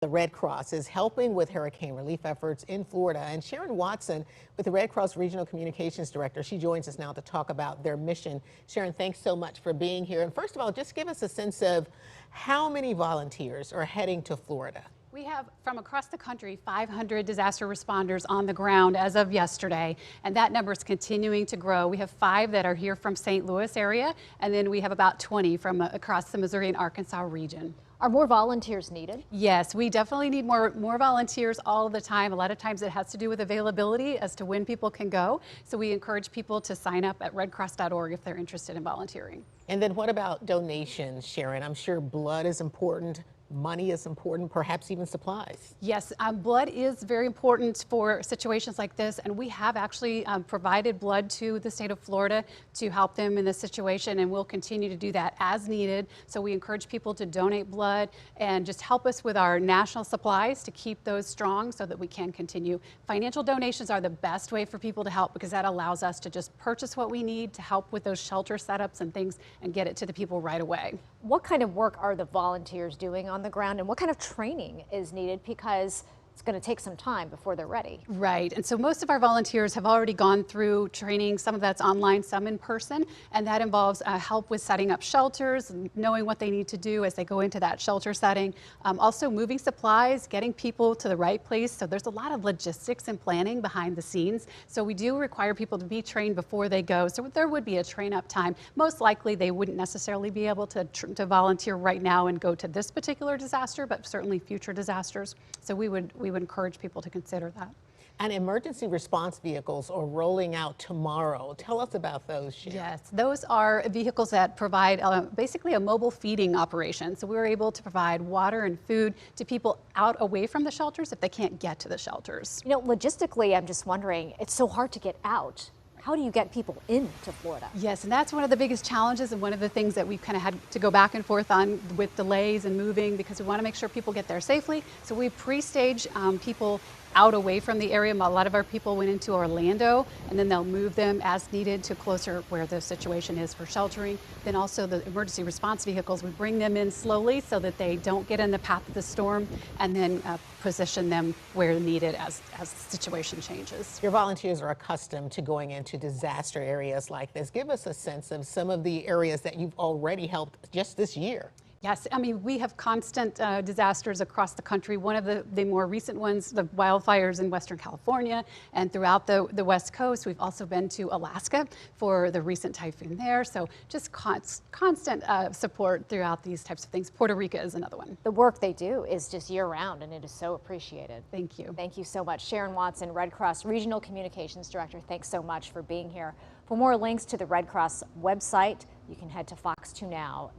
The Red Cross is helping with hurricane relief efforts in Florida. And Sharon Watson, with the Red Cross Regional Communications Director, she joins us now to talk about their mission. Sharon, thanks so much for being here. And first of all, just give us a sense of how many volunteers are heading to Florida. We have from across the country 500 disaster responders on the ground as of yesterday, and that number is continuing to grow. We have 5 that are here from St. Louis area, and then we have about 20 from across the Missouri and Arkansas region. Are more volunteers needed? Yes, we definitely need more volunteers all the time. A lot of times it has to do with availability as to when people can go. So we encourage people to sign up at redcross.org if they're interested in volunteering. And then what about donations, Sharon? I'm sure blood is important. Money is important, perhaps even supplies. Yes, blood is very important for situations like this, and we have actually provided blood to the state of Florida to help them in this situation, and we'll continue to do that as needed. So we encourage people to donate blood and just help us with our national supplies to keep those strong so that we can continue. Financial donations are the best way for people to help because that allows us to just purchase what we need to help with those shelter setups and things and get it to the people right away. What kind of work are the volunteers doing on the ground, and what kind of training is needed, because it's going to take some time before they're ready? Right, and so most of our volunteers have already gone through training. Some of that's online, some in person, and that involves help with setting up shelters, knowing what they need to do as they go into that shelter setting. Also moving supplies, getting people to the right place. So there's a lot of logistics and planning behind the scenes. So we do require people to be trained before they go. So there would be a train up time. Most likely they wouldn't necessarily be able to volunteer right now and go to this particular disaster, but certainly future disasters. So we would encourage people to consider that. And emergency response vehicles are rolling out tomorrow. Tell us about those, Sharon. Yes, those are vehicles that provide basically a mobile feeding operation. So we're able to provide water and food to people out away from the shelters if they can't get to the shelters. You know, logistically, I'm just wondering, it's so hard to get out. How do you get people into Florida? Yes, and that's one of the biggest challenges and one of the things that we've kind of had to go back and forth on with delays and moving, because we want to make sure people get there safely. So we pre-stage people out away from the area. A lot of our people went into Orlando, and then they'll move them as needed to closer where the situation is for sheltering. Then also the emergency response vehicles, we bring them in slowly so that they don't get in the path of the storm, and then position them where needed as the situation changes. Your volunteers are accustomed to going into disaster areas like this. Give us a sense of some of the areas that you've already helped just this year. Yes, I mean, we have constant disasters across the country. One of the more recent ones, the wildfires in Western California and throughout the West Coast. We've also been to Alaska for the recent typhoon there. So just constant support throughout these types of things. Puerto Rico is another one. The work they do is just year-round, and it is so appreciated. Thank you. Thank you so much. Sharon Watson, Red Cross Regional Communications Director, thanks so much for being here. For more links to the Red Cross website, you can head to fox2now.com.